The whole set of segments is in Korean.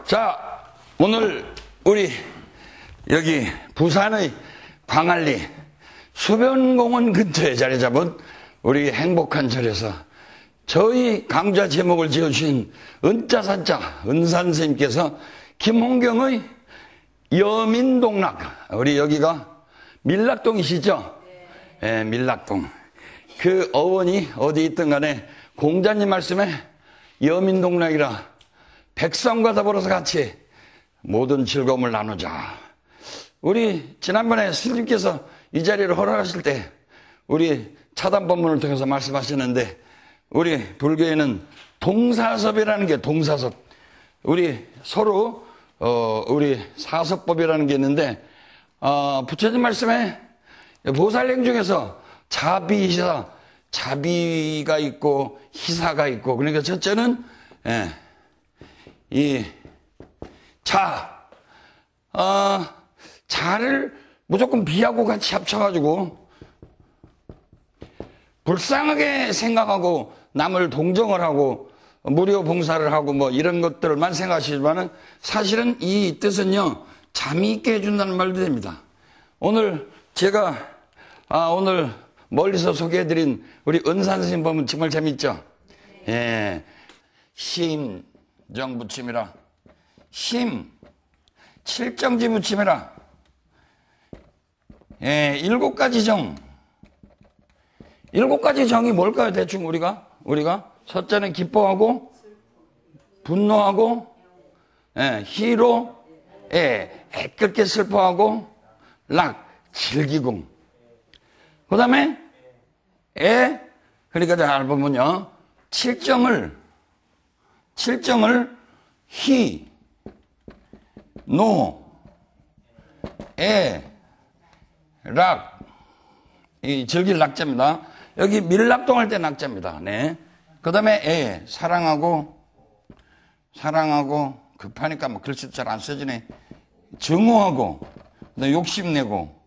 자, 오늘 우리 여기 부산의 광안리 수변공원 근처에 자리 잡은 우리 행복한 절에서 저희 강좌 제목을 지어주신 은자산자 은산스님께서 김홍경의 여민동락, 우리 여기가 밀락동이시죠? 네, 밀락동. 그 어원이 어디 있든 간에 공자님 말씀에 여민동락이라 백성과 더불어서 같이 모든 즐거움을 나누자. 우리 지난번에 스님께서 이 자리를 허락하실 때 우리 차단법문을 통해서 말씀하시는데, 우리 불교에는 동사섭이라는 게 동사섭, 우리 서로 우리 사섭법이라는 게 있는데, 부처님 말씀에 보살행 중에서 자비희사, 자비가 있고 희사가 있고, 그러니까 첫째는 이 자를 무조건 비하고 같이 합쳐가지고 불쌍하게 생각하고 남을 동정을 하고 무료 봉사를 하고 뭐 이런 것들만 생각하시지만은 사실은 이 뜻은요, 잠이 있게 해준다는 말도 됩니다. 오늘 제가 오늘 멀리서 소개해드린 우리 은산스님 보면 정말 재밌죠? 예, 심정 부침이라, 심 칠정지 부침이라. 예, 7가지 정. 7가지 정이 뭘까요? 대충 우리가 첫째는 기뻐하고, 분노하고, 희로, 애끓게 슬퍼하고, 락, 즐기고. 그 다음에, 그러니까 잘 보면요, 칠정을, 희, 노, 락, 이 즐길 낙자입니다. 여기 밀락동 할 때 낙자입니다. 네. 그 다음에 사랑하고, 급하니까 뭐 글씨도 잘 안 써지네. 증오하고, 욕심내고,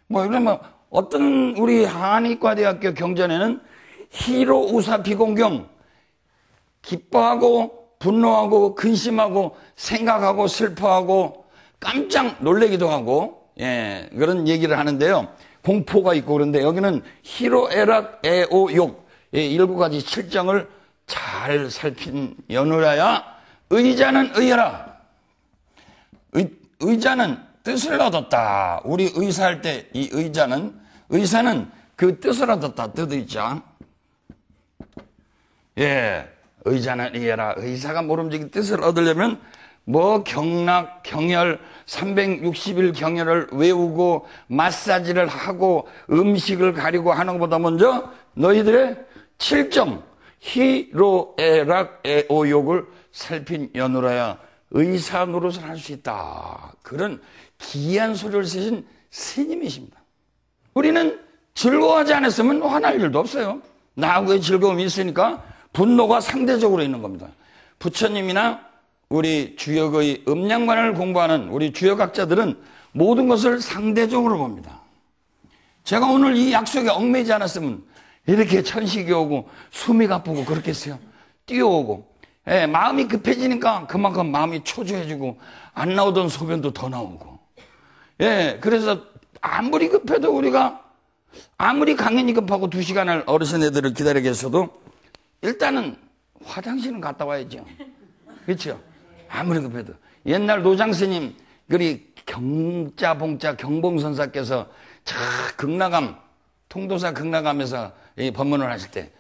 뭐 이러면 어떤 우리 한의과대학교 경전에는 희로 우사 비공경, 기뻐하고, 분노하고, 근심하고, 생각하고, 슬퍼하고, 깜짝 놀래기도 하고, 그런 얘기를 하는데요. 공포가 있고 그런데 여기는 희로, 애락, 애오, 욕, 7가지 칠정을 잘 살핀 연후라야 의자는 의하라. 의자는 뜻을 얻었다. 우리 의사할 때 이 의사는 그 뜻을 얻었다. 뜻의자. 의자는 의하라. 의사가 모름지기 뜻을 얻으려면 뭐 경락, 경혈, 360일 경혈을 외우고 마사지를 하고 음식을 가리고 하는 것보다 먼저 너희들의 칠정, 희로, 애락, 애오욕을 살핀 연후라야 의사 노릇을 할 수 있다. 그런 기이한 소리를 쓰신 스님이십니다. 우리는 즐거워하지 않았으면 화날 일도 없어요. 나하고의 즐거움이 있으니까 분노가 상대적으로 있는 겁니다. 부처님이나 우리 주역의 음양관을 공부하는 우리 주역학자들은 모든 것을 상대적으로 봅니다. 제가 오늘 이 약속에 얽매이지 않았으면 이렇게 천식이 오고 숨이 가쁘고 그렇겠어요. 뛰어오고, 마음이 급해지니까 그만큼 마음이 초조해지고 안 나오던 소변도 더 나오고. 그래서 아무리 급해도 우리가 아무리 강연이 급하고 2시간을 어르신 애들을 기다리게 했어도 일단은 화장실은 갔다 와야죠. 그렇죠? 아무리 급해도. 옛날 노장스님, 그리 경자봉자 경봉선사께서 극락암, 통도사 극락암에서 이 법문을 하실 때,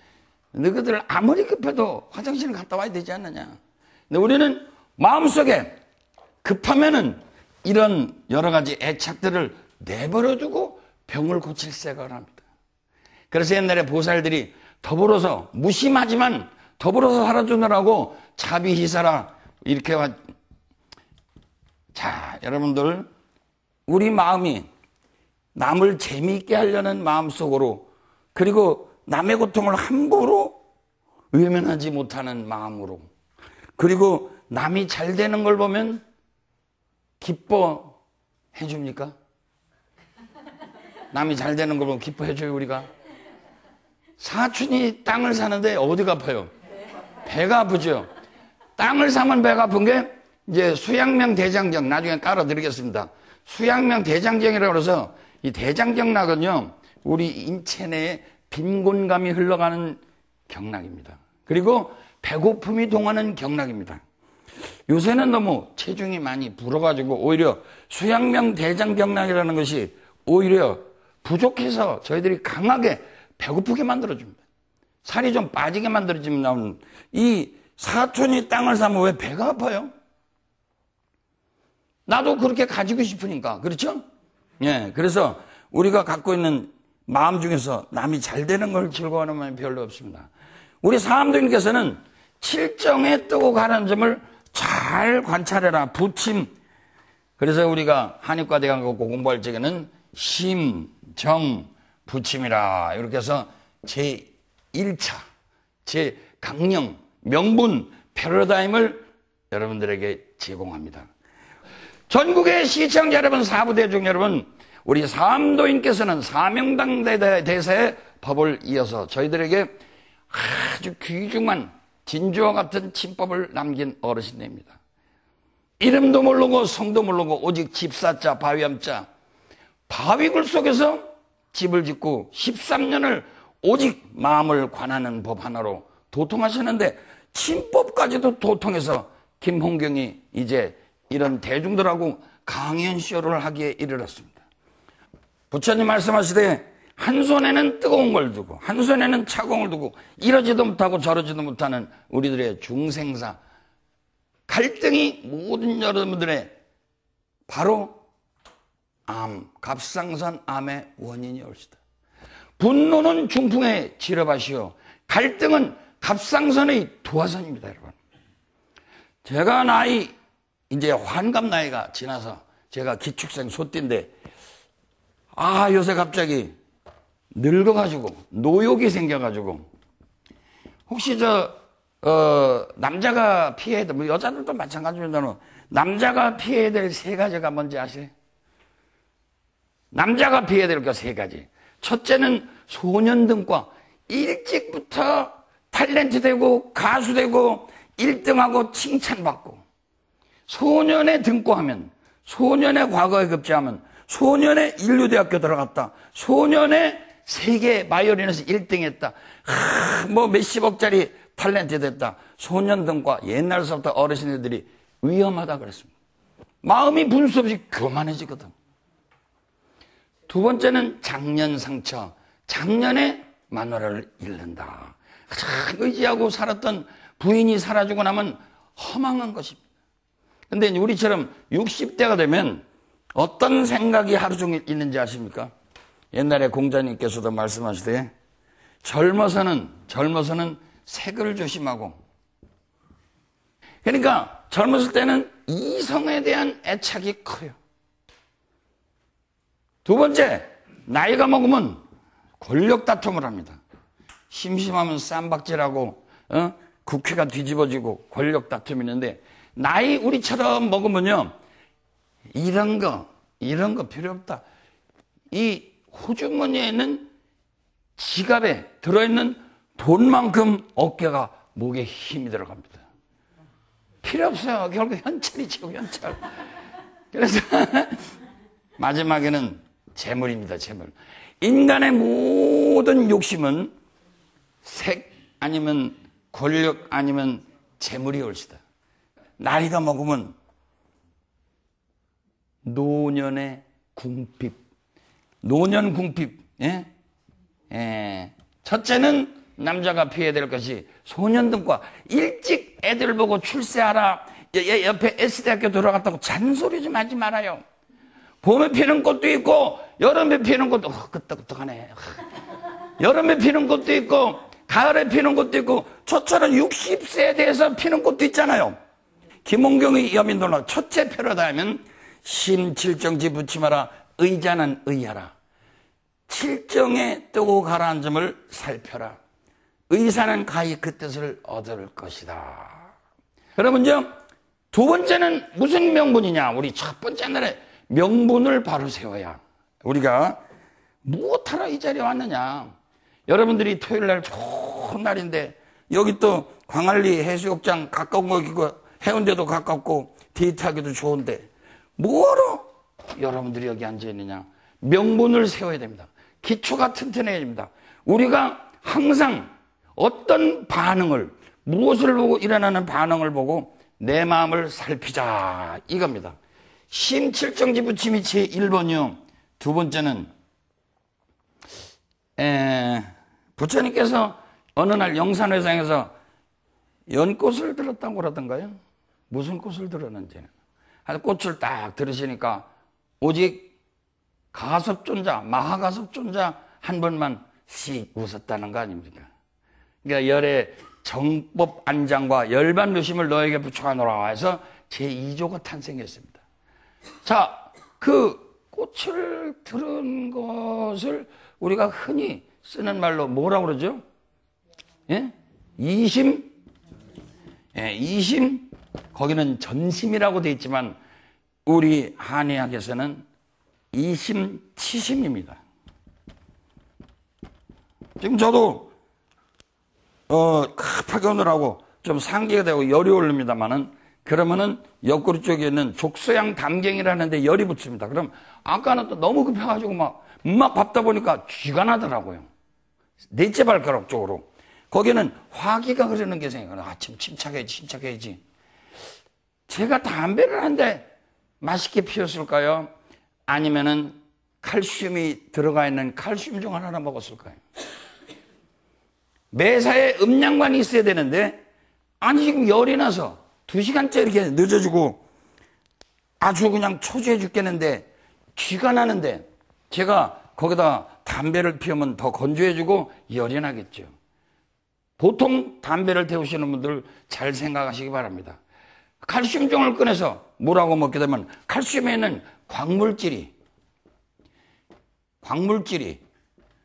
너희들 아무리 급해도 화장실을 갔다 와야 되지 않느냐. 근데 우리는 마음속에 급하면은 이런 여러 가지 애착들을 내버려두고 병을 고칠 생각을 합니다. 그래서 옛날에 보살들이 더불어서, 무심하지만 더불어서 살아주느라고 자비희사라 이렇게 자, 여러분들, 우리 마음이 남을 재미있게 하려는 마음속으로, 그리고 남의 고통을 함부로 외면하지 못하는 마음으로, 그리고 남이 잘 되는 걸 보면 기뻐해 줍니까? 남이 잘 되는 걸 보면 기뻐해 줘요, 우리가? 사촌이 땅을 사는데 어디가 아파요? 배가 아프죠? 땅을 사면 배가 아픈 게 이제 수양명 대장경 나중에 깔아드리겠습니다. 수양명 대장경이라고 해서 이 대장경락은요, 우리 인체 내에 빈곤감이 흘러가는 경락입니다. 그리고 배고픔이 동하는 경락입니다. 요새는 너무 체중이 많이 불어가지고 오히려 수양명 대장경락이라는 것이 오히려 부족해서 저희들이 강하게 배고프게 만들어줍니다. 살이 좀 빠지게 만들어주면 이 사촌이 땅을 사면 왜 배가 아파요? 나도 그렇게 가지고 싶으니까. 그렇죠? 예. 그래서 우리가 갖고 있는 마음 중에서 남이 잘 되는 걸 즐거워하는 마음이 별로 없습니다. 우리 사암도님께서는 칠정에 뜨고 가는 점을 잘 관찰해라. 부침. 그래서 우리가 한의과대 가고 공부할 적에는 심, 정, 부침이라. 이렇게 해서 제1차, 제 강령, 명분, 패러다임을 여러분들에게 제공합니다. 전국의 시청자 여러분, 사부대중 여러분, 우리 사암도인께서는 사명당 대사의 법을 이어서 저희들에게 아주 귀중한 진주와 같은 침법을 남긴 어르신입니다. 이름도 모르고 성도 모르고 오직 집사자 바위암자, 바위굴 속에서 집을 짓고 13년을 오직 마음을 관하는 법 하나로 도통하셨는데 침법까지도 도통해서 김홍경이 이제 이런 대중들하고 강연쇼를 하기에 이르렀습니다. 부처님 말씀하시되 한 손에는 뜨거운 걸 두고 한 손에는 차가운 걸 두고 이러지도 못하고 저러지도 못하는 우리들의 중생사 갈등이 모든 여러분들의 바로 갑상선 암의 원인이 올시다. 분노는 중풍의 지뢰밭이요 갈등은 갑상선의 도화선입니다. 여러분, 제가 이제 환갑 나이가 지나서 제가 기축생 소띠인데 요새 갑자기 늙어가지고 노욕이 생겨가지고 혹시 남자가 피해야 될, 뭐 여자들도 마찬가지입니다만 남자가 피해야 될 세 가지가 뭔지 아세요? 남자가 피해야 될 거 세 가지. 첫째는 소년등과 일찍부터 탤런트 되고 가수 되고 1등하고 칭찬받고 소년의 등과하면 소년의 과거에 급제하면 소년의 인류대학교 들어갔다. 소년의 세계 바이올린에서 1등 했다. 뭐 몇십억짜리 탤런트 됐다. 소년등과 옛날서부터 어르신들이 위험하다 그랬습니다. 마음이 분수 없이 교만해지거든. 두 번째는 작년 상처. 작년에 마누라를 잃는다. 가장 의지하고 살았던 부인이 사라지고 나면 허망한 것입니다. 근데 우리처럼 60대가 되면 어떤 생각이 하루 종일 있는지 아십니까? 옛날에 공자님께서도 말씀하시되 젊어서는 색을 조심하고, 그러니까 젊었을 때는 이성에 대한 애착이 커요. 두 번째, 나이가 먹으면 권력 다툼을 합니다. 심심하면 쌈박질하고 국회가 뒤집어지고 권력 다툼이 있는데 나이 우리처럼 먹으면요 이런 거 필요 없다. 이 호주머니에는 지갑에 들어있는 돈만큼 어깨가 목에 힘이 들어갑니다. 필요 없어요. 결국 현찰이죠, 현찰. 그래서 마지막에는 재물입니다, 재물. 인간의 모든 욕심은 색 아니면 권력 아니면 재물이 올시다. 나이가 먹으면 노년의 궁핍. 노년 궁핍. 예? 첫째는 남자가 피해야 될 것이 소년등과 일찍 애들 보고 출세하라. 옆에 S대학교 들어갔다고 잔소리 좀 하지 말아요. 봄에 피는 꽃도 있고 여름에 피는 꽃도 끄떡끄떡하네. 여름에 피는 꽃도 있고 가을에 피는 꽃도 있고 저처럼 60세에 대해서 피는 꽃도 있잖아요. 김홍경의 여민돌로 첫째 패러다임은 심칠정지 부침하라. 의자는 의하라. 칠정에 뜨고 가라앉은 점을 살펴라. 의사는 가히 그 뜻을 얻을 것이다. 여러분요, 두 번째는 무슨 명분이냐? 우리 첫 번째 날에 명분을 바로 세워야. 우리가 무엇하러 이 자리에 왔느냐? 여러분들이 토요일 날 좋은 날인데 여기 또 광안리 해수욕장 가까운 거 해운대도 가깝고 데이트하기도 좋은데 뭐로 여러분들이 여기 앉아 있느냐? 명분을 세워야 됩니다. 기초가 튼튼해야 됩니다. 우리가 항상 어떤 반응을, 무엇을 보고 일어나는 반응을 보고 내 마음을 살피자, 이겁니다. 심칠정지 부침이 제 1번이요. 두 번째는 부처님께서 어느 날 영산회상에서 연꽃을 들었다고 그러던가요? 무슨 꽃을 들었는지는. 꽃을 딱 들으시니까 오직 가섭존자, 마하가섭존자 한 번만 씩 웃었다는 거 아닙니까? 그러니까 열의 정법 안장과 열반 묘심을 너에게 부처하노라 해서 제2조가 탄생했습니다. 자, 그 꽃을 들은 것을 우리가 흔히 쓰는 말로 뭐라고 그러죠? 예? 이심? 예, 이심? 거기는 전심이라고 되어 있지만 우리 한의학에서는 이심, 치심입니다. 지금 저도 급하게 오느라고 좀 상기가 되고 열이 오릅니다만은 그러면은 옆구리 쪽에 있는 족소양 담경이라는 데 열이 붙습니다. 그럼 아까는 또 너무 급해가지고 막 밟다 보니까 쥐가 나더라고요. 넷째 발가락 쪽으로. 거기는 화기가 흐르는 게 생겨요. 아침 침착해야지. 제가 담배를 한 대 맛있게 피웠을까요? 아니면은 칼슘이 들어가 있는 칼슘 중 하나 먹었을까요? 매사에 음양관이 있어야 되는데, 아니, 지금 열이 나서 2시간째 이렇게 늦어지고 아주 그냥 초조해 죽겠는데, 쥐가 나는데, 제가 거기다 담배를 피우면 더 건조해지고 열이 나겠죠. 보통 담배를 태우시는 분들 잘 생각하시기 바랍니다. 칼슘종을 꺼내서 물하고 먹게 되면 칼슘에는 광물질이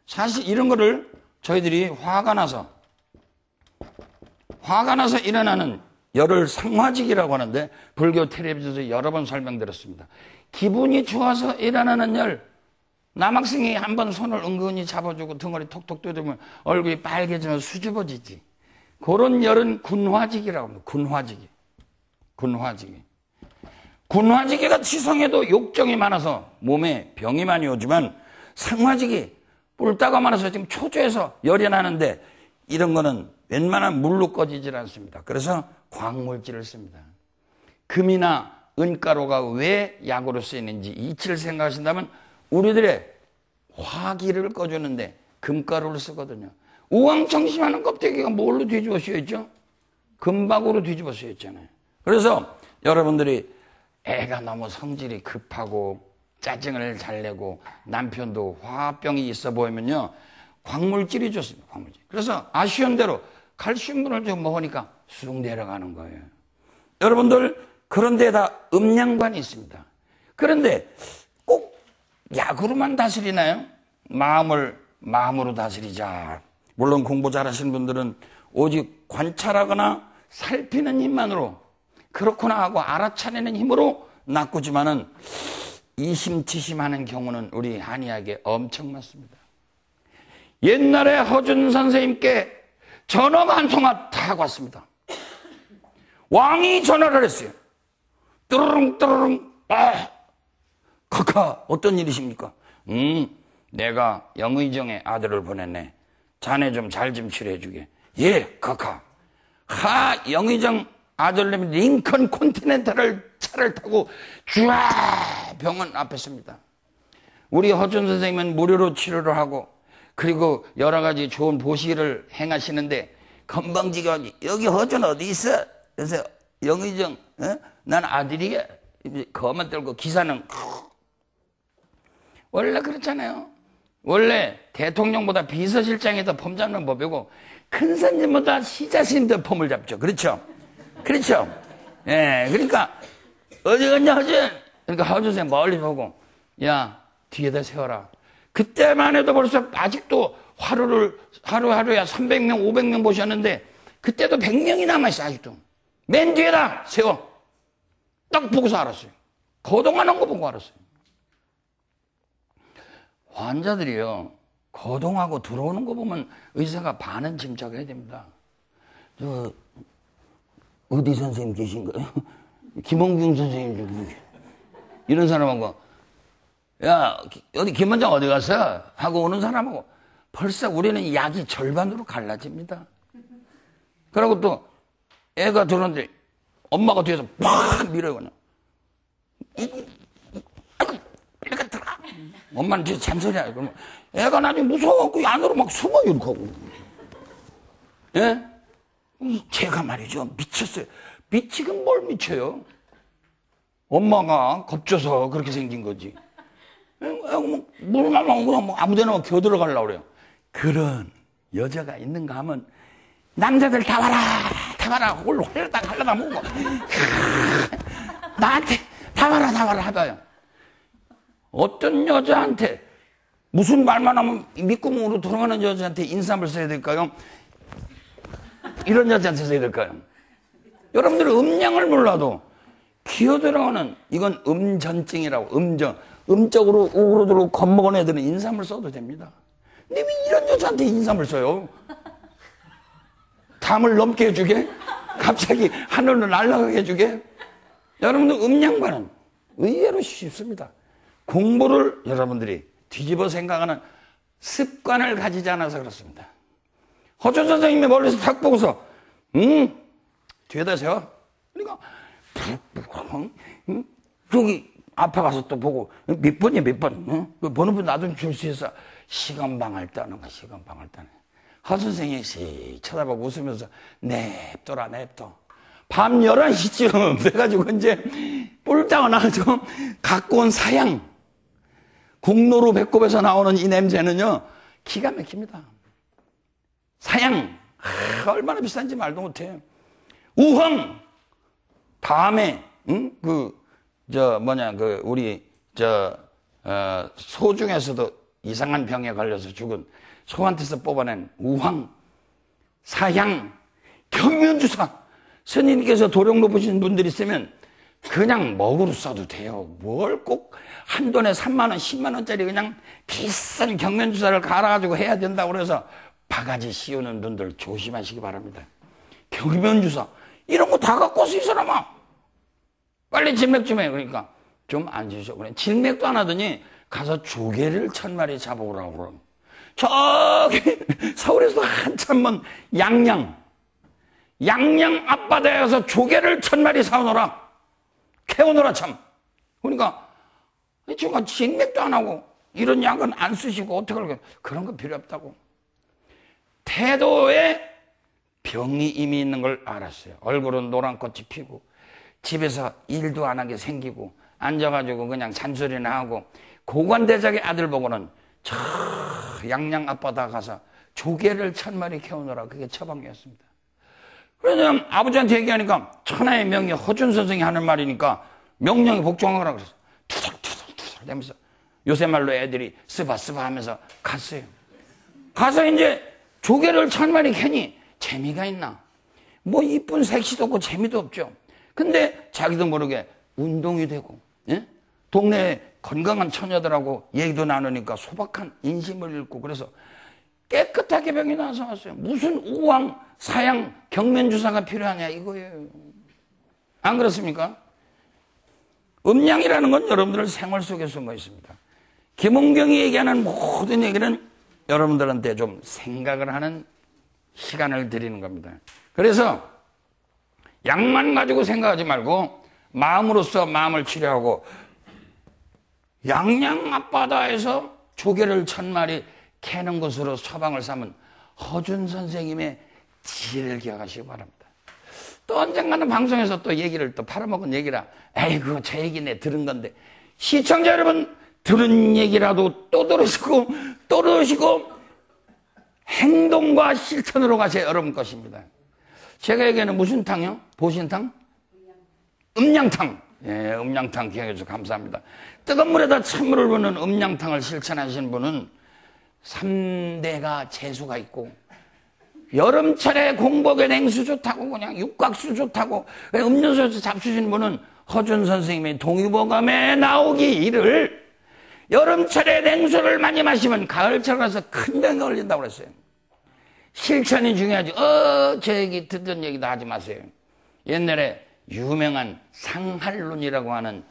사실 이런 거를 저희들이 화가 나서 일어나는 열을 상화직이라고 하는데 불교 텔레비전에서 여러 번 설명드렸습니다. 기분이 좋아서 일어나는 열, 남학생이 한번 손을 은근히 잡아주고 등허리 톡톡 두드리면 얼굴이 빨개지면 수줍어지지. 그런 열은 군화직이라고 합니다. 군화지기가 치성해도 욕정이 많아서 몸에 병이 많이 오지만 상화지기 뿔따가 많아서 지금 초조해서 열이 나는데 이런 거는 웬만한 물로 꺼지질 않습니다. 그래서 광물질을 씁니다. 금이나 은가루가 왜 약으로 쓰이는지 이치를 생각하신다면 우리들의 화기를 꺼주는데 금가루를 쓰거든요. 우왕청심하는 껍데기가 뭘로 뒤집어 쓰여있죠? 금박으로 뒤집어 쓰여있잖아요. 그래서 여러분들이 애가 너무 성질이 급하고 짜증을 잘 내고 남편도 화병이 있어 보이면요, 광물질이 좋습니다. 광물질. 그래서 아쉬운 대로 칼슘분을 좀 먹으니까 쑥 내려가는 거예요. 여러분들 그런 데다 음양관이 있습니다. 그런데 꼭 약으로만 다스리나요? 마음으로 다스리자. 물론 공부 잘하시는 분들은 오직 관찰하거나 살피는 힘만으로 그렇구나 하고 알아차리는 힘으로 낚고지만은 이심치심하는 경우는 우리 한의학에 엄청 많습니다. 옛날에 허준 선생님께 전화가 한 통화 딱 왔습니다. 왕이 전화를 했어요. 뜨르릉 카카 어떤 일이십니까? 내가 영의정의 아들을 보냈네. 자네 좀 잘 좀 치료해 주게. 예, 카카. 영의정 아들님이 링컨 콘티넨탈을 차를 타고 쫙 병원 앞에 섭니다. 우리 허준 선생님은 무료로 치료를 하고 그리고 여러 가지 좋은 보시를 행하시는데 건방지게 여기 허준 어디 있어? 그래서 영의정, 난 아들이야. 거만 들고 기사는 원래 그렇잖아요. 원래 대통령보다 비서실장이 더 폼 잡는 법이고 큰 선생님보다 시자스님 더 폼을 잡죠. 그렇죠? 예, 그러니까 어디 갔냐 허준? 그러니까 허준 선생님 멀리 보고 야 뒤에다 세워라. 그때만 해도 벌써 아직도 하루하루야 300명 500명 보셨는데 그때도 100명이 남아있어. 아직도 맨 뒤에다 세워. 딱 보고서 알았어요. 거동하는 거 보고 알았어요. 환자들이요 거동하고 들어오는 거 보면 의사가 반은 짐작해야 됩니다. 어디 선생님 계신가요? 김원경 선생님. 이런 사람하고, 야, 어디 김원장 어디 갔어? 하고 오는 사람하고 벌써 우리는 약이 절반으로 갈라집니다. 그리고 또 애가 들어오는데 엄마가 뒤에서 팍 밀어요, 그냥. 아이고, 이렇게 들어가. 엄마는 뒤에서 잔소리야. 그러면 애가 나중에 무서워갖고 안으로 막 숨어, 이렇게 하고. 예? 제가 말이죠. 미쳤어요. 미치긴 뭘 미쳐요? 엄마가 겁줘서 그렇게 생긴 거지. 물만 그냥 뭐 아무 데나 겨 들어가려고 그래요. 그런 여자가 있는가 하면 남자들 다 와라, 다 와라, 홀로 하려다 먹고. 나한테 다 와라 하다요. 어떤 여자한테 무슨 말만 하면 밑구멍으로 돌아가는 여자한테 인삼을 써야 될까요? 이런 여자한테 써야 될까요? 여러분들이 음량을 몰라도 기어들어가는, 이건 음전증이라고. 음적으로 우그로 들어 겁먹은 애들은 인삼을 써도 됩니다. 근데 왜 이런 여자한테 인삼을 써요? 담을 넘게 해주게? 갑자기 하늘로 날아가게 해주게? 여러분들 음양반은 의외로 쉽습니다. 공부를 여러분들이 뒤집어 생각하는 습관을 가지지 않아서 그렇습니다. 허준 선생님이 멀리서 탁 보고서 뒤에다 세워. 그러니까 저기 앞에 가서 또 보고 몇 번이야 몇 번. 그 번호표 놔둔 줄 수 있어. 시간방을 떠는 거야. 시간방을 떠는. 허 선생님이 씩 쳐다보고 웃으면서 냅둬라 냅둬. 밤 11시쯤 돼가지고 이제 뿔따가 나가지고 갖고 온 사양, 국로로 배꼽에서 나오는 이 냄새는요 기가 막힙니다. 사양 얼마나 비싼지 말도 못해. 우황 다음에 우리 소 중에서도 이상한 병에 걸려서 죽은 소한테서 뽑아낸 우황, 사향, 경면주사. 스님께서 도령 높으신 분들이 있으면 그냥 먹으로 써도 돼요. 뭘 꼭 한돈에 3만원, 10만원짜리 그냥 비싼 경면주사를 갈아가지고 해야 된다고 그래서 바가지 씌우는 분들 조심하시기 바랍니다. 경면주사 이런 거 다 갖고 왔어 이 사람아. 빨리 진맥 좀 해. 그러니까 좀 앉으셔. 그래. 진맥도 안 하더니 가서 조개를 1000마리 잡아오라고 그럼. 저기 서울에서 한참 먼 양양 앞바다에 가서 조개를 1000마리 사오너라. 캐오너라 참. 그러니까 정말 진맥도 안 하고 이런 약은 안 쓰시고 어떻게 할까? 그런 거 필요 없다고. 태도에 병이 이미 있는 걸 알았어요. 얼굴은 노란 꽃이 피고 집에서 일도 안 하게 생기고 앉아가지고 그냥 잔소리나 하고 고관대작의 아들 보고는 저 양양 앞바다 가서 조개를 1000마리 캐오느라 그게 처방이었습니다. 그래서 아버지한테 얘기하니까 천하의 명의 허준 선생이 하는 말이니까 명령에 복종하라고 그랬어요. 투덜투덜 되면서 요새 말로 애들이 스바스바 하면서 갔어요. 가서 이제 조개를 1000마리 캐니 재미가 있나? 뭐 이쁜 색시도 없고 재미도 없죠. 근데 자기도 모르게 운동이 되고, 예? 동네 건강한 처녀들하고 얘기도 나누니까 소박한 인심을 잃고 그래서 깨끗하게 병이 나서 왔어요. 무슨 우황, 사양, 경면주사가 필요하냐 이거예요. 안 그렇습니까? 음양이라는 건 여러분들 생활 속에 숨어 있습니다. 김원경이 얘기하는 모든 얘기는 여러분들한테 좀 생각을 하는 시간을 드리는 겁니다. 그래서 약만 가지고 생각하지 말고 마음으로써 마음을 치료하고 양양 앞바다에서 조개를 1000마리 캐는 것으로 처방을 삼은 허준 선생님의 지혜를 기억하시기 바랍니다. 또 언젠가는 방송에서 또 얘기를 또 팔아먹은 얘기라 에이 그거 제 얘기네 들은 건데 시청자 여러분 들은 얘기라도 또 들으시고 또 들으시고 행동과 실천으로 가셔야 여러분 것입니다. 제가 얘기하는 무슨 탕이요? 보신탕? 음양탕. 예, 음양탕 기억해 주셔서 감사합니다. 뜨거운 물에다 찬물을 부는 음양탕을 실천하신 분은 3대가 재수가 있고 여름철에 공복에 냉수 좋다고 그냥 육각수 좋다고 음료수에서 잡수신 분은 허준 선생님의 동의보감에 나오기를 여름철에 냉수를 많이 마시면 가을철 가서 큰 병에 걸린다고 그랬어요. 실천이 중요하지. 저 얘기 듣던 얘기도 하지 마세요. 옛날에 유명한 상할론이라고 하는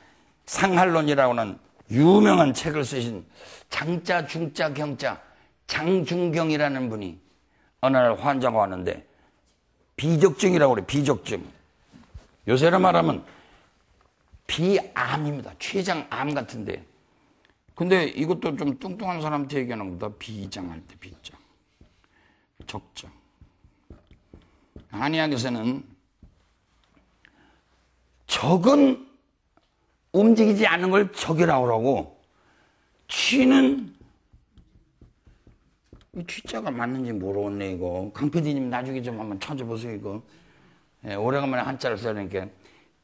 유명한 책을 쓰신 장자, 중자, 경자, 장중경이라는 분이 어느 날 환자가 왔는데 비적증이라고 그래, 비적증. 요새로 말하면 비암입니다. 췌장암 같은데. 근데 이것도 좀 뚱뚱한 사람한테 얘기하는 것보다 비장할 때 비장. 적정. 한의학에서는 적은 움직이지 않는 걸 적이라고 그러고, 취는, 이 취자가 맞는지 모르겠네, 이거. 강 PD님 나중에 좀 한번 찾아보세요, 이거. 예, 오래간만에 한자를 써니까.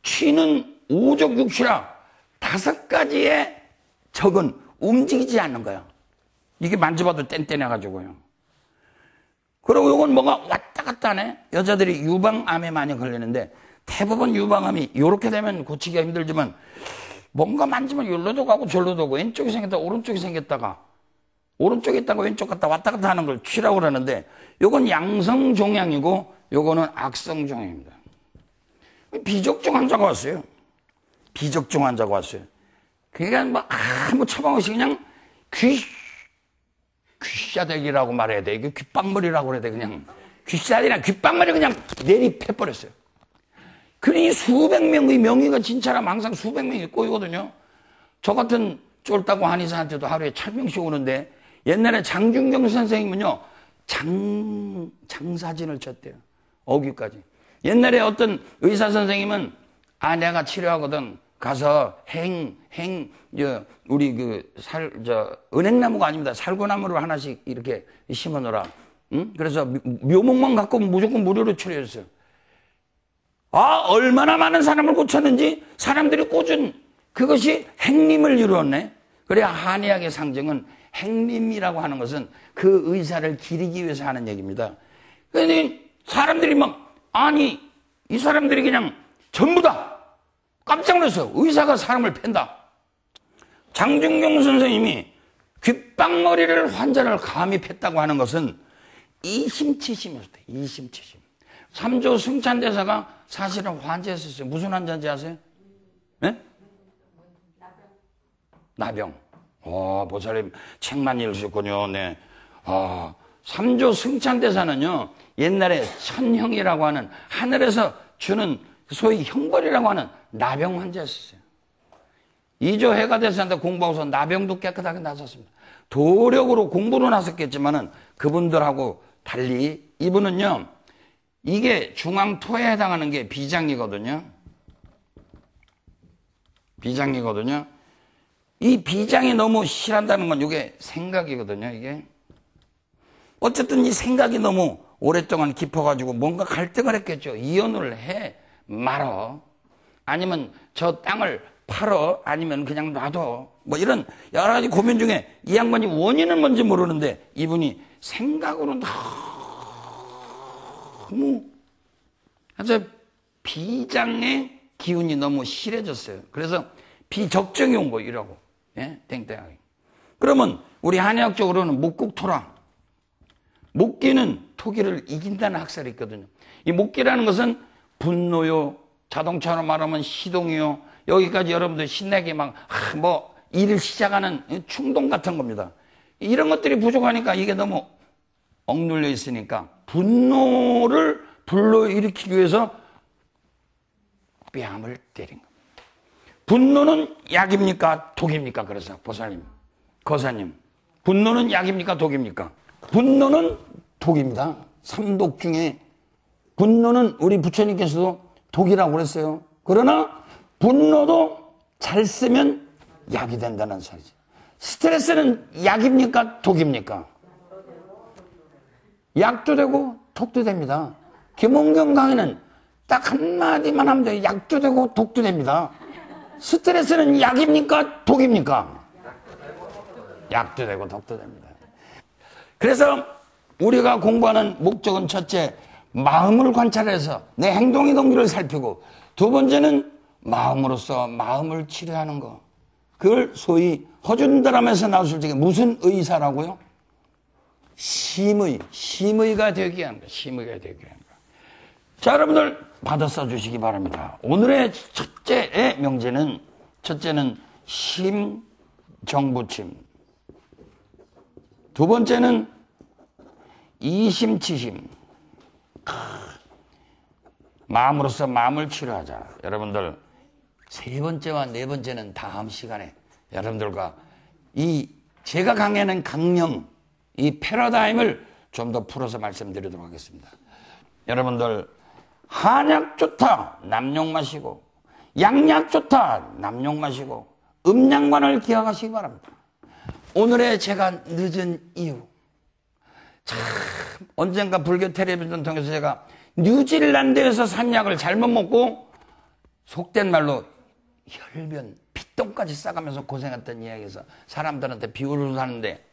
취는 오적육시라 5가지의 적은 움직이지 않는 거야. 이게 만져봐도 뗀뗀해가지고요. 그리고 이건 뭐가 왔다 갔다 하네. 여자들이 유방암에 많이 걸리는데 대부분 유방암이 이렇게 되면 고치기가 힘들지만 뭔가 만지면 여기로도 가고 저기로도 가고 왼쪽이 생겼다가 오른쪽이 생겼다가 오른쪽에 있다가 왼쪽 갔다 왔다 갔다 하는 걸 취라고 그러는데 이건 양성종양이고 이거는 악성종양입니다. 비적증 환자가 왔어요. 비적증 환자가 왔어요. 그러니까 뭐 아무 처방 없이 그냥 귀샤대기라고 말해야 돼. 이게 귓방머리라고 그래야 돼. 그냥 귀샤대기랑 귓방머리 그냥 내리패버렸어요. 그러니 수백 명의 명의가 진짜라면 항상 수백 명이 꼬이거든요. 저 같은 쫄다고 한의사한테도 하루에 1000명씩 오는데 옛날에 장중경 선생님은요 장사진을 쳤대요. 어귀까지. 옛날에 어떤 의사 선생님은 내가 치료하거든. 가서 우리 은행나무가 아닙니다. 살구나무를 하나씩 이렇게 심어놓으라. 응? 그래서 묘목만 갖고 무조건 무료로 치료했어요. 얼마나 많은 사람을 고쳤는지 사람들이 꽂은 그것이 행림을 이루었네. 그래야 한의학의 상징은 행림이라고 하는 것은 그 의사를 기리기 위해서 하는 얘기입니다. 그런데 사람들이 이 사람들이 그냥 전부 다 깜짝 놀랐어요. 의사가 사람을 팬다. 장중경 선생님이 귓방머리를 환자를 감히 팼다고 하는 것은 이심치심이었대. 이심치심. 3조 승찬대사가 사실은 환자였었어요. 무슨 환자인지 아세요? 네? 나병. 보살님 책만 읽으셨군요. 네. 3조 승찬대사는요, 옛날에 천형이라고 하는 하늘에서 주는 소위 형벌이라고 하는 나병 환자였어요. 2조 해가 대사한테 공부하고서 나병도 깨끗하게 나섰습니다. 도력으로 공부로 나섰겠지만은 그분들하고 달리 이분은요, 이게 중앙토에 해당하는 게 비장이거든요. 비장이거든요. 이 비장이 너무 실한다는 건 이게 생각이거든요, 이게. 어쨌든 이 생각이 너무 오랫동안 깊어가지고 뭔가 갈등을 했겠죠. 이혼을 해 말어. 아니면 저 땅을 팔어. 아니면 그냥 놔둬. 뭐 이런 여러 가지 고민 중에 이 양반이 원인은 뭔지 모르는데 이분이 생각으로 너무 아주 비장의 기운이 너무 실해졌어요. 그래서 비적정이 온 거이라고. 예? 땡땡하게. 그러면 우리 한의학적으로는 목국토라. 목기는 토기를 이긴다는 학설이 있거든요. 이 목기라는 것은 분노요, 자동차로 말하면 시동이요, 여기까지 여러분들 신나게 일을 시작하는 충동 같은 겁니다. 이런 것들이 부족하니까 이게 너무 억눌려 있으니까 분노를 불러일으키기 위해서 뺨을 때린 겁니다. 분노는 약입니까? 독입니까? 그래서 보살님, 거사님, 분노는 약입니까? 독입니까? 분노는 독입니다. 3독 중에 분노는 우리 부처님께서도 독이라고 그랬어요. 그러나 분노도 잘 쓰면 약이 된다는 소리죠. 스트레스는 약입니까? 독입니까? 약도 되고 독도 됩니다. 김원경 강의는 딱 한마디만 하면 돼요. 약도 되고 독도 됩니다. 스트레스는 약입니까? 독입니까? 약도 되고 독도 됩니다. 그래서 우리가 공부하는 목적은 첫째, 마음을 관찰해서 내 행동의 동기를 살피고, 두 번째는 마음으로서 마음을 치료하는 거. 그걸 소위 허준드람에서 나왔을 적에 무슨 의사라고요? 심의가 되게 하는 거. 심의가 되게 하는 거. 자, 여러분들 받아 써주시기 바랍니다. 오늘의 첫째는 심정부침. 두 번째는 이심치심. 마음으로서 마음을 치료하자. 여러분들 세 번째와 네 번째는 다음 시간에 여러분들과 이 제가 강의하는 강령, 이 패러다임을 좀 더 풀어서 말씀드리도록 하겠습니다. 여러분들 한약 좋다 남용 마시고, 양약 좋다 남용 마시고, 음양만을 기억하시기 바랍니다. 오늘의 제가 늦은 이유, 참 언젠가 불교 텔레비전 통해서 제가 뉴질랜드에서 산 약을 잘못 먹고 속된 말로 혈변, 피똥까지 싸가면서 고생했던 이야기에서 사람들한테 비유를 하는데,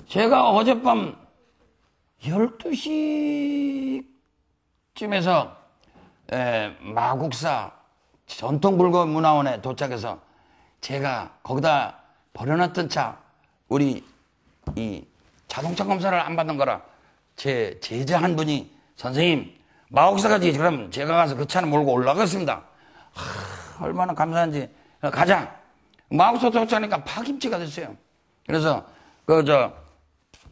제가 어젯밤 12시쯤에서 마국사 전통불교문화원에 도착해서 제가 거기다 버려놨던 차, 우리 이 자동차 검사를 안 받는 거라 제 제자 한 분이, 선생님 마국사까지 그럼 제가 가서 그 차를 몰고 올라가겠습니다. 얼마나 감사한지. 가자. 마국사 도착하니까 파김치가 됐어요. 그래서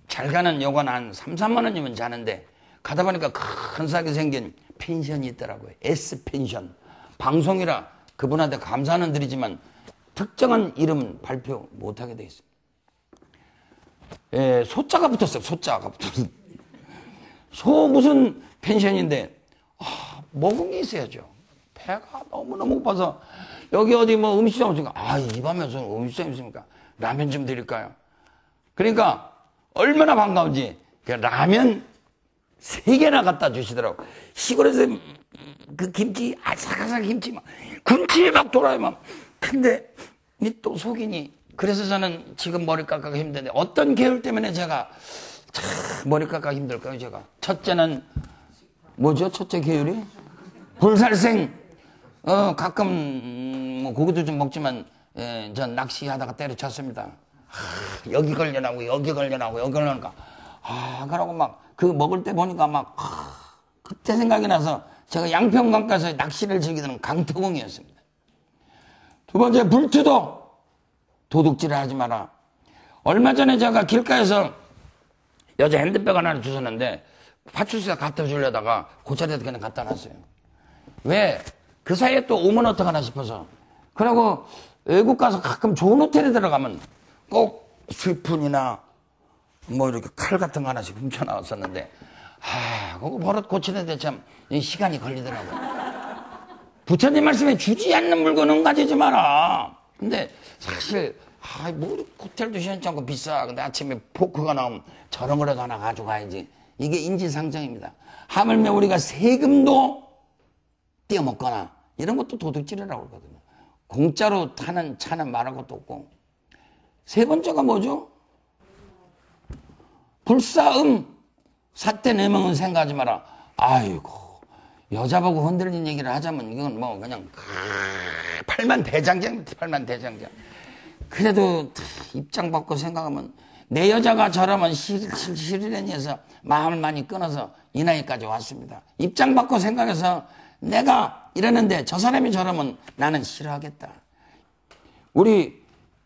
잘 가는 요건 한 3, 4만 원이면 자는데, 가다 보니까 큰 싸게 생긴 펜션이 있더라고요. S펜션. 방송이라 그분한테 감사는 드리지만 특정한 이름은 발표 못하게 돼 있습니다. 소자가 붙었어요. 소자가 붙었어요. 소 무슨 펜션인데, 먹은 게 있어야죠. 배가 너무너무 고파서 여기 어디 뭐 음식점 없으니까, 이 밤에 무슨 음식점 있습니까? 라면 좀 드릴까요? 그러니까 얼마나 반가운지 라면 3개나 갖다 주시더라고. 시골에서 그 김치, 아삭아삭 김치 막 군침이 막 돌아요 막. 근데 또 속이니. 그래서 저는 지금 머리 깎아가 힘든데, 어떤 계율 때문에 제가 참 머리 깎아가 힘들까요? 제가 첫째는 뭐죠? 첫째 계율이 불살생. 가끔 뭐 고기도 좀 먹지만 전 낚시하다가 때려쳤습니다. 여기 걸려나고 여기 걸려나고 여기 걸려나니까 그러고 막 그 먹을 때 보니까 막 그때 생각이 나서 제가 양평강 가서 낚시를 즐기던 강태공이었습니다. 두 번째, 불투도 도둑질을 하지 마라. 얼마 전에 제가 길가에서 여자 핸드백 하나를 주셨는데 파출소에 갖다 주려다가 그 자리에다 그냥 갖다 놨어요. 왜? 그 사이에 또 오면 어떡하나 싶어서. 그리고 외국 가서 가끔 좋은 호텔에 들어가면 꼭 스푼이나 뭐 이렇게 칼 같은 거 하나씩 훔쳐 나왔었는데, 그거 버릇 고치는데 참 시간이 걸리더라고요. 부처님 말씀에 주지 않는 물건은 가지지 마라. 근데 사실 뭐 호텔도 시원치 않고 비싸. 근데 아침에 포크가 나오면 저런 거라도 하나 가져가야지. 이게 인지상정입니다. 하물며 우리가 세금도 떼어먹거나 이런 것도 도둑질이라고 그러거든요. 공짜로 타는 차는 말할 것도 없고. 세 번째가 뭐죠? 불사음. 사태 내명은 생각하지 마라. 아이고, 여자보고 흔들린 얘기를 하자면 이건 뭐 그냥 팔만대장장입니다. 팔만대장장. 그래도 입장 바꿔 생각하면 내 여자가 저러면 시리랜이 해서 마음을 많이 끊어서 이 나이까지 왔습니다. 입장 바꿔 생각해서 내가 이러는데 저 사람이 저러면 나는 싫어하겠다. 우리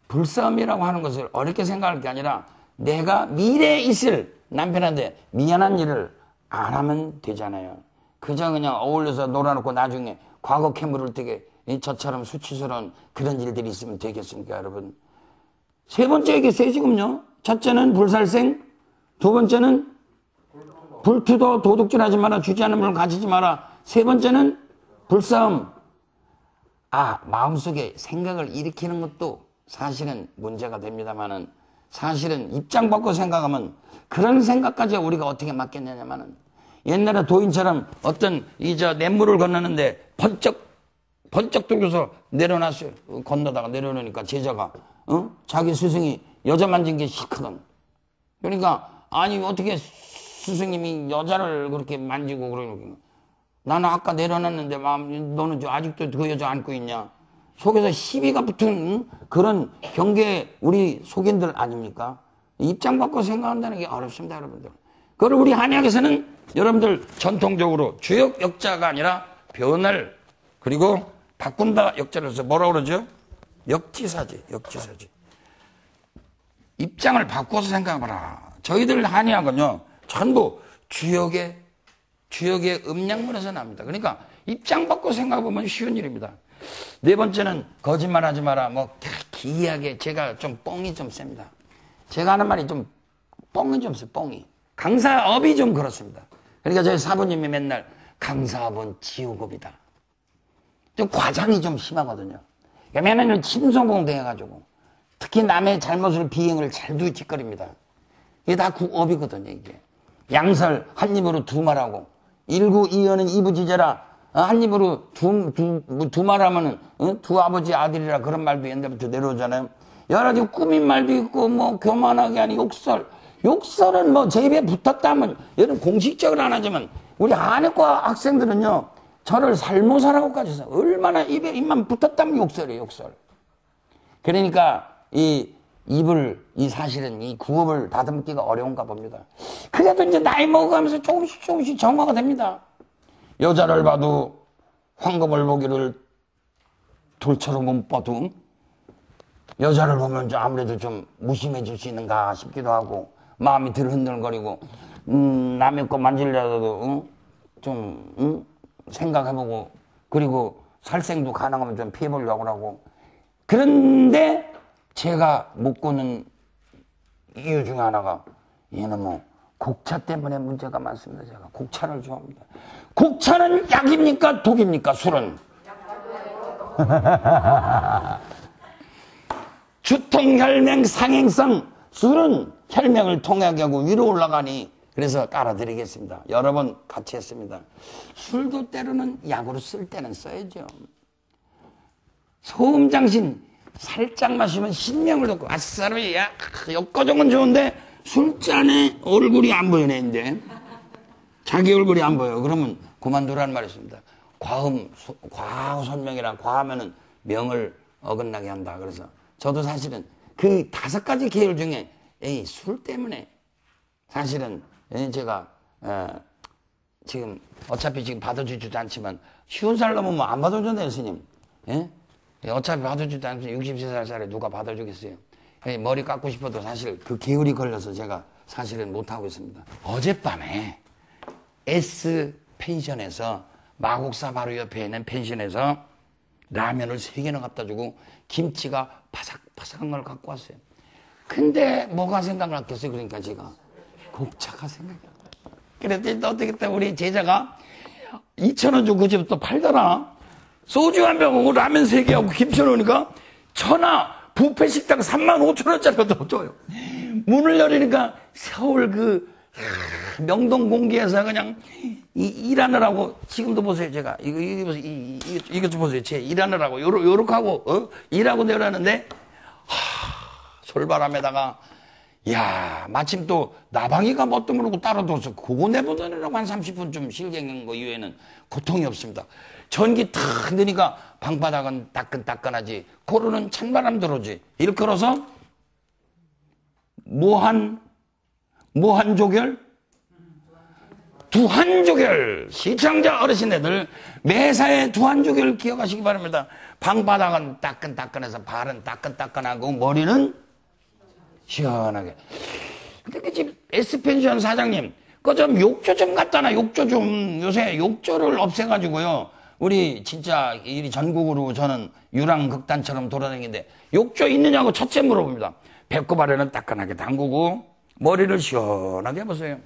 불싸움이라고 하는 것을 어렵게 생각할 게 아니라, 내가 미래에 있을 남편한테 미안한 일을 안 하면 되잖아요. 그저 그냥 어울려서 놀아놓고 나중에 과거 캐물을 뜨게 저처럼 수치스러운 그런 일들이 있으면 되겠습니까, 여러분? 세 번째 이게 세지금요. 첫째는 불살생, 두 번째는 불투도 도둑질하지 마라, 주지 않는 물을 가지지 마라. 세 번째는 불싸움. 마음속에 생각을 일으키는 것도 사실은 문제가 됩니다만은, 사실은 입장 바꿔 생각하면 그런 생각까지 우리가 어떻게 막겠냐면은, 옛날에 도인처럼 어떤 냇물을 건너는데 번쩍 들고서 내려놨어요. 건너다가 내려놓으니까 제자가 자기 스승이 여자 만진 게 싫거든. 그러니까 아니 어떻게 스승님이 여자를 그렇게 만지고 그러니까, 나는 아까 내려놨는데 너는 아직도 그 여자 안고 있냐. 속에서 시비가 붙은 그런 경계 우리 속인들 아닙니까? 입장 바꿔 생각한다는 게 어렵습니다, 여러분들. 그걸 우리 한약에서는 여러분들 전통적으로 주역 역자가 아니라 변을 그리고 바꾼다 역자를 해서 뭐라고 그러죠? 역지사지. 입장을 바꿔서 생각해봐라. 저희들 한의학은요, 전부 주역의 음양문에서 납니다. 그러니까 입장 바꿔 생각해보면 쉬운 일입니다. 네 번째는 거짓말 하지 마라. 뭐 기이하게 제가 좀 뻥이 좀 셉니다. 제가 하는 말이 좀 뻥이 좀 세, 뻥이. 강사업이 좀 그렇습니다. 그러니까 저희 사부님이 맨날 강사업은 지옥업이다. 좀 과장이 좀 심하거든요. 왜냐면 침소봉대해가지고 특히 남의 잘못을 비행을 잘 두짓거립니다. 이게 다 국업이거든요, 이게. 양설 한 입으로 두 말하고 일구이연은 이부지제라 한 입으로 두 말하면은 두 아버지 아들이라 그런 말도 옛날부터 내려오잖아요. 여러 가지 꾸민 말도 있고 뭐 교만하게 하니 욕설은 뭐 제 입에 붙었다면 여러분 공식적으로 안 하지만 우리 한의과 학생들은요 저를 살모사라고까지 해서 얼마나 입에 입만 붙었다면 욕설이에요, 욕설. 그러니까 이 사실은 이 구업을 다듬기가 어려운가 봅니다. 그래도 이제 나이 먹어가면서 조금씩 정화가 됩니다. 여자를 봐도 황금을 보기를 돌처럼 못 봐도 여자를 보면 좀 아무래도 좀 무심해질 수 있는가 싶기도 하고 마음이 덜 흔들거리고 남의 거 만지려도 생각해보고 그리고 살생도 가능하면 좀 피해보려고 하고 그런데 제가 못 고는 이유 중에 하나가 얘는 뭐 곡차 때문에 문제가 많습니다. 제가 곡차를 좋아합니다. 곡차는 약입니까? 독입니까? 술은? 주통, 혈맹, 상행성 술은 혈맹을 통하게 하고 위로 올라가니 그래서 깔아드리겠습니다. 여러 번 같이 했습니다. 술도 때로는 약으로 쓸 때는 써야죠. 소음장신 살짝 마시면 신명을 돋고 아싸로 야 역거정은 좋은데 술잔에 얼굴이 안 보이네 이제 자기 얼굴이 안 보여. 그러면 그만두라는 말이 있습니다. 과우선명이라 과하면은 명을 어긋나게 한다. 그래서 저도 사실은 그 5가지 계열 중에 술 때문에 사실은 제가 지금 어차피 지금 받아주지도 않지만 쉬운 살 넘으면 안 받아준대요 스님. 예? 어차피 받아주지도 않지만 63살에 누가 받아주겠어요. 머리 깎고 싶어도 사실 그 계열이 걸려서 제가 사실은 못하고 있습니다. 어젯밤에 S 펜션에서 마곡사 바로 옆에 있는 펜션에서 라면을 3개나 갖다 주고 김치가 바삭바삭한 걸 갖고 왔어요. 근데 뭐가 생각을 났겠어요? 그러니까 제가 곡차가 생각이 났어요. 그래서 어떻게 했다 우리 제자가 2,000원 주고 그 집 또 팔더라. 소주 한 병하고 라면 3개하고 김치 넣으니까 천하 뷔페 식당 35,000원짜리가 줘요. 문을 열으니까 서울 그 명동 공기에서 그냥 일하느라고 지금도 보세요. 제가 이거 보세요. 이것 좀 보세요. 제 일하느라고 요렇게 하고 일하고 내려가는데 솔바람에다가 야 마침 또 나방이가 뭣도 모르고 따로 둬서 그거 내보내라고 한 30분 좀 실갱한 거 이외에는 고통이 없습니다. 전기 탁 넣으니까 방바닥은 따끈따끈하지 코로는 찬바람 들어오지. 이렇게 걸어서 무한조결? 두한조결. 시청자 어르신애들 매사에 두한조결 기억하시기 바랍니다. 방바닥은 따끈따끈해서 발은 따끈따끈하고 머리는 시원하게. 근데 그 집 S펜션 사장님 그 좀 욕조 좀 갖다 놔. 욕조 좀 요새 욕조를 없애가지고요. 우리 진짜 이 전국으로 저는 유랑극단처럼 돌아다니는데 욕조 있느냐고 첫째 물어봅니다. 배꼽 아래는 따끈하게 담그고 머리를 시원하게 해보세요.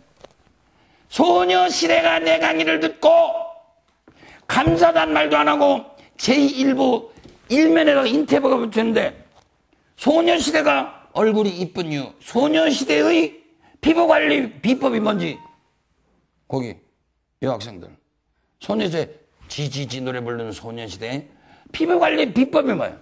소녀시대가 내 강의를 듣고 감사단 말도 안 하고 제1부 1면에다가 인터뷰가 붙였는데 소녀시대가 얼굴이 이쁜 이유 소녀시대의 피부관리 비법이 뭔지 거기 여학생들 소녀시대 지지지 노래 부르는 소녀시대 피부관리 비법이 뭐예요?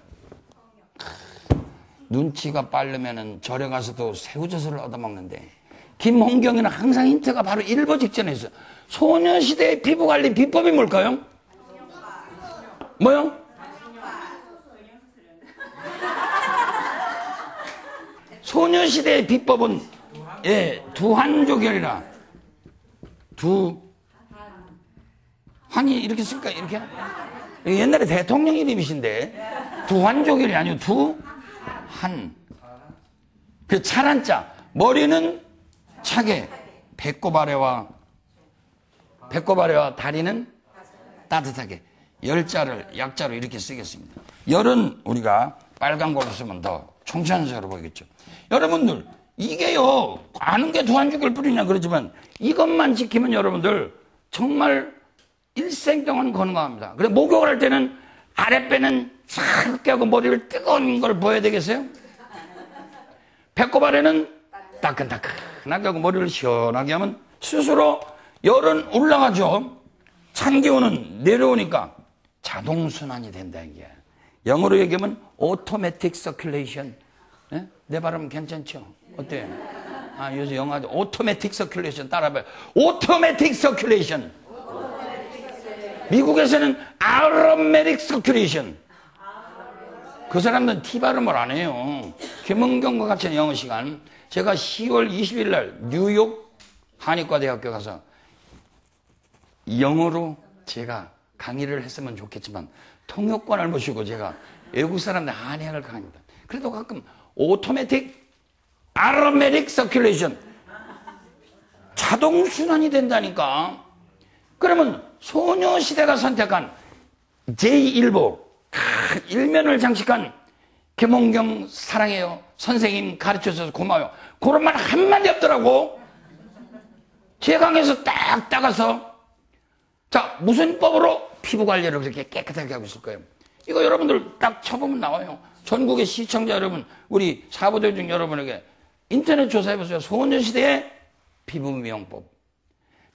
눈치가 빠르면은 절에 가서도 새우젓을 얻어먹는데 김홍경이는 항상 힌트가 바로 1보 직전에 있어요. 소녀시대의 피부관리 비법이 뭘까요? 뭐요? 소녀시대의 비법은 두한조결이라 두한이 이렇게 쓸까? 이렇게? 옛날에 대통령 이름이신데 두한족일이 아니고 두한. 그 차란자. 머리는 차게, 배꼽 아래와 다리는 따뜻하게. 열자를 약자로 이렇게 쓰겠습니다. 열은 우리가 빨간 걸로 쓰면 더 총천적으로 보이겠죠. 여러분들, 이게요, 아는 게 두한죽일 뿐이냐 그러지만 이것만 지키면 여러분들 정말 일생 동안 건강합니다. 그래, 목욕을 할 때는 아랫배는 차갑게 하고 머리를 뜨거운 걸 보여야 되겠어요? 배꼽 아래는 따끈따끈하게 하고 머리를 시원하게 하면 스스로 열은 올라가죠. 찬 기운은 내려오니까 자동순환이 된다 이게. 영어로 얘기하면 automatic circulation. 네? 내 발음 괜찮죠? 어때요? 요새 영어 automatic circulation 따라해봐요. automatic circulation. 미국에서는 aromatic circulation. 그 사람들은 T 발음을 안 해요. 김은경과 같은 영어 시간. 제가 10월 20일 날 뉴욕 한의과대학교 가서 영어로 제가 강의를 했으면 좋겠지만 통역관을 모시고 제가 외국 사람들 한의학을 강의합니다. 그래도 가끔 오토매틱 아로매틱 서큘레이션 자동순환이 된다니까. 그러면 소녀시대가 선택한 제1보 일면을 장식한 김홍경 사랑해요. 선생님 가르쳐줘서 고마워요. 그런 말 한마디 없더라고. 제 강에서 딱 따가서 자, 무슨 법으로 피부 관리를 그렇게 깨끗하게 하고 있을 거예요? 이거 여러분들 딱 쳐보면 나와요. 전국의 시청자 여러분, 우리 사부대중 여러분에게 인터넷 조사해보세요. 소녀시대의 피부 미용법.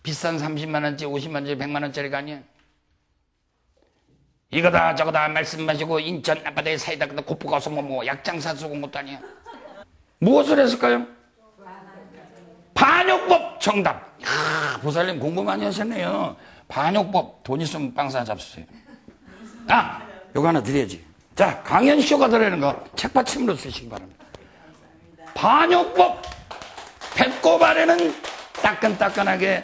비싼 30만원짜리, 50만원짜리, 100만원짜리가 아니에요. 이거다 저거다 말씀 마시고 인천 앞바다에 사이다 근데 고프 가서 뭐 약장사 쓰고 온 것도 아니에요. 무엇을 했을까요? 반역법 정답. 보살님 공부 많이 하셨네요. 반역법. 돈 있으면 빵 사나 잡수세요. 요거 하나 드려야지. 자, 강연쇼가 들어가는 거 책받침으로 쓰시기 바랍니다. 반역법. 배꼽 아래는 따끈따끈하게,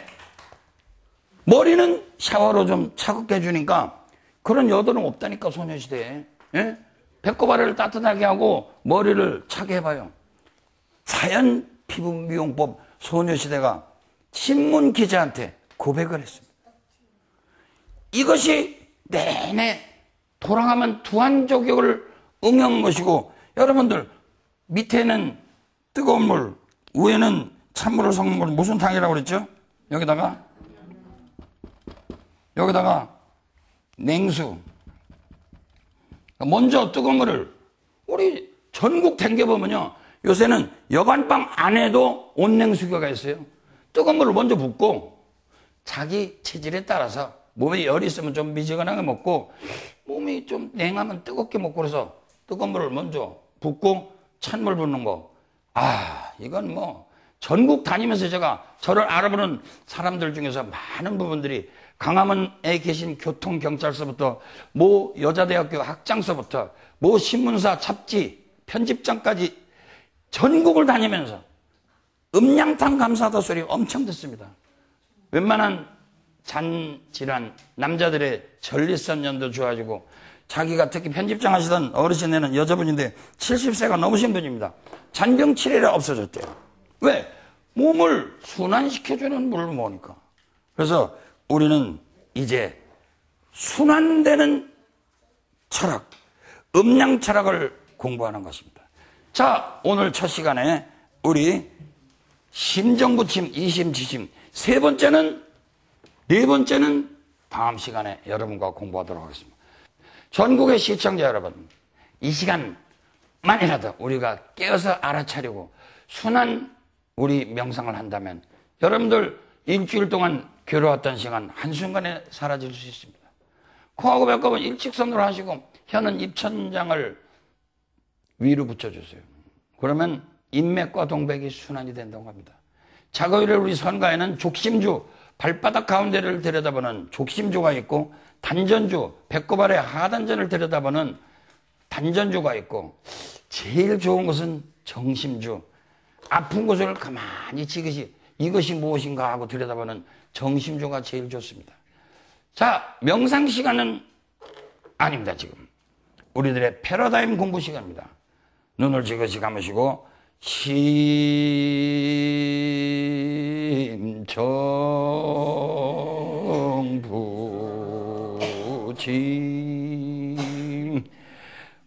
머리는 샤워로 좀 차갑게 해주니까 그런 여드름 없다니까, 소녀시대에. 예? 배꼽 아래를 따뜻하게 하고 머리를 차게 해봐요. 자연 피부 미용법. 소녀시대가 신문 기자한테 고백을 했습니다. 이것이 내내 돌아가면 두한족육을 응용 것이고, 여러분들 밑에는 뜨거운 물, 위에는 찬물을 섞는 걸 무슨 탕이라고 그랬죠? 여기다가 냉수. 먼저 뜨거운 물을 우리 전국 댕겨보면요, 요새는 여관방 안에도 온냉수교가 있어요. 뜨거운 물을 먼저 붓고 자기 체질에 따라서 몸에 열이 있으면 좀 미지근하게 먹고 몸이 좀 냉하면 뜨겁게 먹고, 그래서 뜨거운 물을 먼저 붓고 찬물 붓는 거. 이건 뭐 전국 다니면서 제가 저를 알아보는 사람들 중에서 많은 부분들이 강화문에 계신 교통경찰서부터 모 여자대학교 학장서부터 모 신문사 잡지 편집장까지 전국을 다니면서 음양탕 감사하다 소리 엄청 듣습니다. 웬만한 잔질환, 남자들의 전립선염도 좋아지고, 자기가 특히 편집장 하시던 어르신에는 여자분인데 70세가 넘으신 분입니다. 잔병 치레가 없어졌대요. 왜? 몸을 순환시켜주는 물을 먹으니까. 그래서 우리는 이제 순환되는 철학, 음양 철학을 공부하는 것입니다. 자, 오늘 첫 시간에 우리 심정부침, 이심지심, 네 번째는 다음 시간에 여러분과 공부하도록 하겠습니다. 전국의 시청자 여러분, 이 시간만이라도 우리가 깨어서 알아차리고 순한 우리 명상을 한다면 여러분들 일주일 동안 괴로웠던 시간 한순간에 사라질 수 있습니다. 코하고 배꼽은 일직선으로 하시고 혀는 입천장을 위로 붙여주세요. 그러면 인맥과 동백이 순환이 된다고 합니다. 자고일에 우리 선가에는 족심주, 발바닥 가운데를 들여다보는 족심주가 있고, 단전주, 배꼽 아래 하단전을 들여다보는 단전주가 있고, 제일 좋은 것은 정심주, 아픈 곳을 가만히 지그시 이것이 무엇인가 하고 들여다보는 정심조가 제일 좋습니다. 자, 명상 시간은 아닙니다. 지금 우리들의 패러다임 공부 시간입니다. 눈을 지그시 감으시고 심정부짐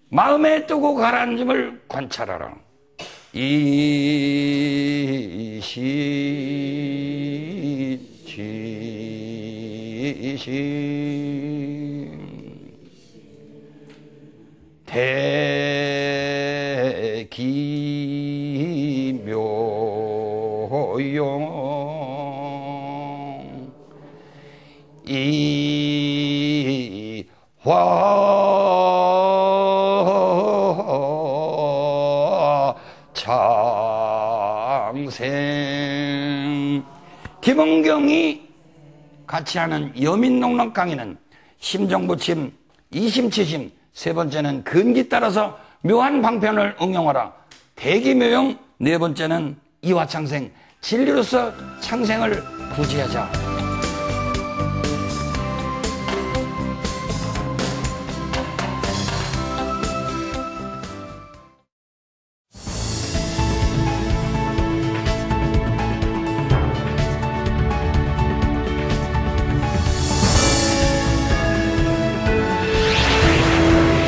마음에 뜨고 가라앉음을 관찰하라. 이시지심 대기묘용 이화창생 김은경이 같이 하는 여민농락 강의는 심정부침, 이심치심, 세 번째는 근기 따라서 묘한 방편을 응용하라. 대기묘용, 네 번째는 이화창생, 진리로서 창생을 구제하자.